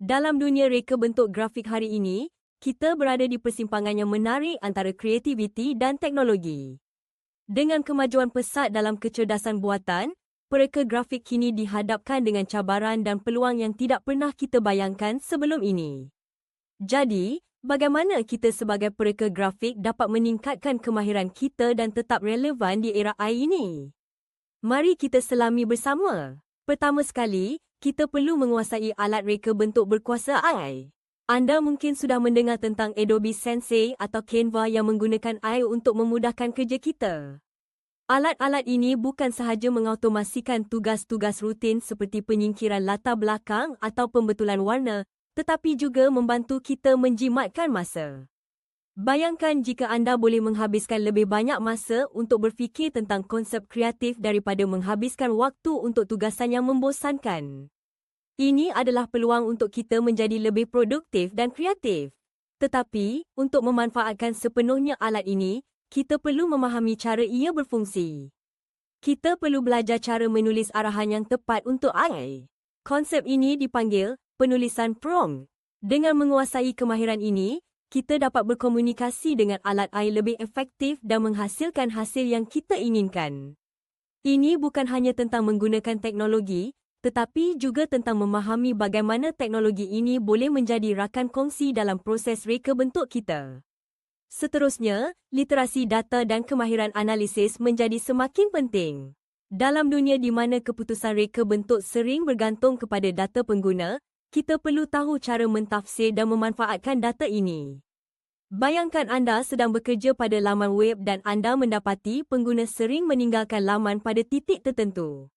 Dalam dunia reka bentuk grafik hari ini, kita berada di persimpangan yang menarik antara kreativiti dan teknologi. Dengan kemajuan pesat dalam kecerdasan buatan, pereka grafik kini dihadapkan dengan cabaran dan peluang yang tidak pernah kita bayangkan sebelum ini. Jadi, bagaimana kita sebagai pereka grafik dapat meningkatkan kemahiran kita dan tetap relevan di era AI ini? Mari kita selami bersama. Pertama sekali, kita perlu menguasai alat reka bentuk berkuasa AI. Anda mungkin sudah mendengar tentang Adobe Sensei atau Canva yang menggunakan AI untuk memudahkan kerja kita. Alat-alat ini bukan sahaja mengautomasikan tugas-tugas rutin seperti penyingkiran latar belakang atau pembetulan warna, tetapi juga membantu kita menjimatkan masa. Bayangkan jika anda boleh menghabiskan lebih banyak masa untuk berfikir tentang konsep kreatif daripada menghabiskan waktu untuk tugasan yang membosankan. Ini adalah peluang untuk kita menjadi lebih produktif dan kreatif. Tetapi, untuk memanfaatkan sepenuhnya alat ini, kita perlu memahami cara ia berfungsi. Kita perlu belajar cara menulis arahan yang tepat untuk AI. Konsep ini dipanggil penulisan prompt. Dengan menguasai kemahiran ini, kita dapat berkomunikasi dengan alat AI lebih efektif dan menghasilkan hasil yang kita inginkan. Ini bukan hanya tentang menggunakan teknologi, tetapi juga tentang memahami bagaimana teknologi ini boleh menjadi rakan kongsi dalam proses reka bentuk kita. Seterusnya, literasi data dan kemahiran analisis menjadi semakin penting. Dalam dunia di mana keputusan reka bentuk sering bergantung kepada data pengguna, kita perlu tahu cara mentafsir dan memanfaatkan data ini. Bayangkan anda sedang bekerja pada laman web dan anda mendapati pengguna sering meninggalkan laman pada titik tertentu.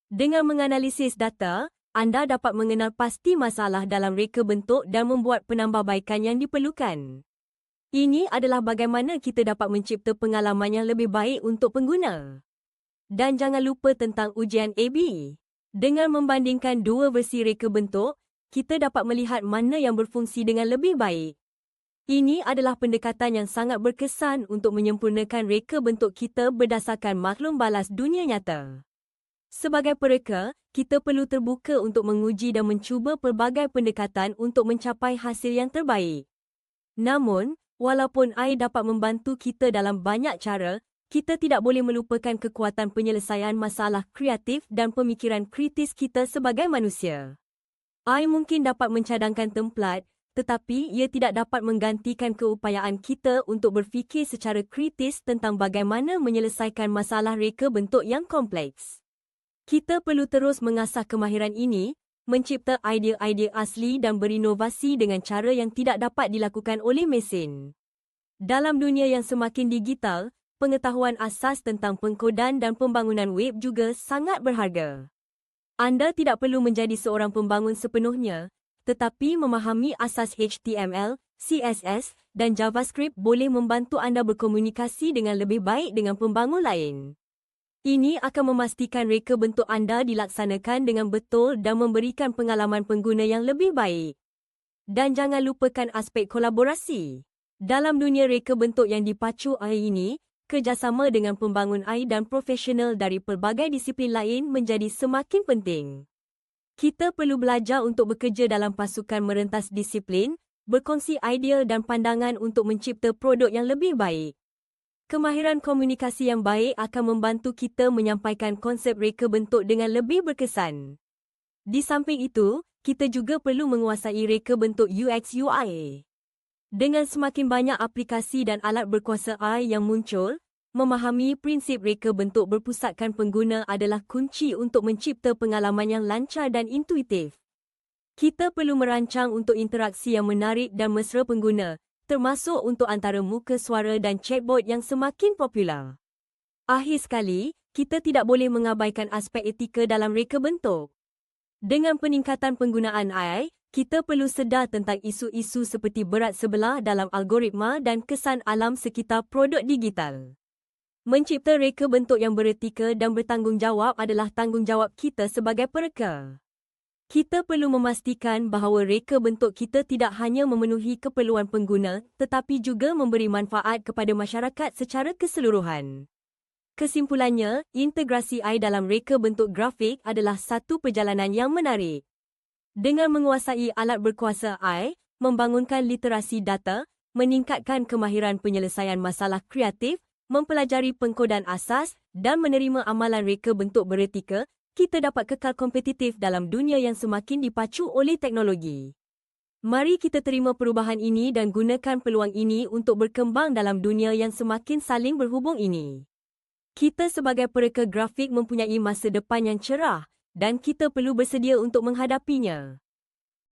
Dengan menganalisis data, anda dapat mengenal pasti masalah dalam reka bentuk dan membuat penambahbaikan yang diperlukan. Ini adalah bagaimana kita dapat mencipta pengalaman yang lebih baik untuk pengguna. Dan jangan lupa tentang ujian A/B. Dengan membandingkan dua versi reka bentuk, kita dapat melihat mana yang berfungsi dengan lebih baik. Ini adalah pendekatan yang sangat berkesan untuk menyempurnakan reka bentuk kita berdasarkan maklum balas dunia nyata. Sebagai pereka, kita perlu terbuka untuk menguji dan mencuba pelbagai pendekatan untuk mencapai hasil yang terbaik. Namun, walaupun AI dapat membantu kita dalam banyak cara, kita tidak boleh melupakan kekuatan penyelesaian masalah kreatif dan pemikiran kritis kita sebagai manusia. AI mungkin dapat mencadangkan templat, tetapi ia tidak dapat menggantikan keupayaan kita untuk berfikir secara kritis tentang bagaimana menyelesaikan masalah reka bentuk yang kompleks. Kita perlu terus mengasah kemahiran ini, mencipta idea-idea asli dan berinovasi dengan cara yang tidak dapat dilakukan oleh mesin. Dalam dunia yang semakin digital, pengetahuan asas tentang pengkodan dan pembangunan web juga sangat berharga. Anda tidak perlu menjadi seorang pembangun sepenuhnya, tetapi memahami asas HTML, CSS, dan JavaScript boleh membantu anda berkomunikasi dengan lebih baik dengan pembangun lain. Ini akan memastikan reka bentuk anda dilaksanakan dengan betul dan memberikan pengalaman pengguna yang lebih baik. Dan jangan lupakan aspek kolaborasi. Dalam dunia reka bentuk yang dipacu AI ini, kerjasama dengan pembangun AI dan profesional dari pelbagai disiplin lain menjadi semakin penting. Kita perlu belajar untuk bekerja dalam pasukan merentas disiplin, berkongsi idea dan pandangan untuk mencipta produk yang lebih baik. Kemahiran komunikasi yang baik akan membantu kita menyampaikan konsep reka bentuk dengan lebih berkesan. Di samping itu, kita juga perlu menguasai reka bentuk UX/UI. Dengan semakin banyak aplikasi dan alat berkuasa AI yang muncul, memahami prinsip reka bentuk berpusatkan pengguna adalah kunci untuk mencipta pengalaman yang lancar dan intuitif. Kita perlu merancang untuk interaksi yang menarik dan mesra pengguna, termasuk untuk antara muka suara dan chatbot yang semakin popular. Akhir sekali, kita tidak boleh mengabaikan aspek etika dalam reka bentuk. Dengan peningkatan penggunaan AI, kita perlu sedar tentang isu-isu seperti berat sebelah dalam algoritma dan kesan alam sekitar produk digital. Mencipta reka bentuk yang beretika dan bertanggungjawab adalah tanggungjawab kita sebagai pereka. Kita perlu memastikan bahawa reka bentuk kita tidak hanya memenuhi keperluan pengguna, tetapi juga memberi manfaat kepada masyarakat secara keseluruhan. Kesimpulannya, integrasi AI dalam reka bentuk grafik adalah satu perjalanan yang menarik. Dengan menguasai alat berkuasa AI, membangunkan literasi data, meningkatkan kemahiran penyelesaian masalah kreatif, mempelajari pengkodan asas dan menerima amalan reka bentuk beretika, kita dapat kekal kompetitif dalam dunia yang semakin dipacu oleh teknologi. Mari kita terima perubahan ini dan gunakan peluang ini untuk berkembang dalam dunia yang semakin saling berhubung ini. Kita sebagai pereka grafik mempunyai masa depan yang cerah dan kita perlu bersedia untuk menghadapinya.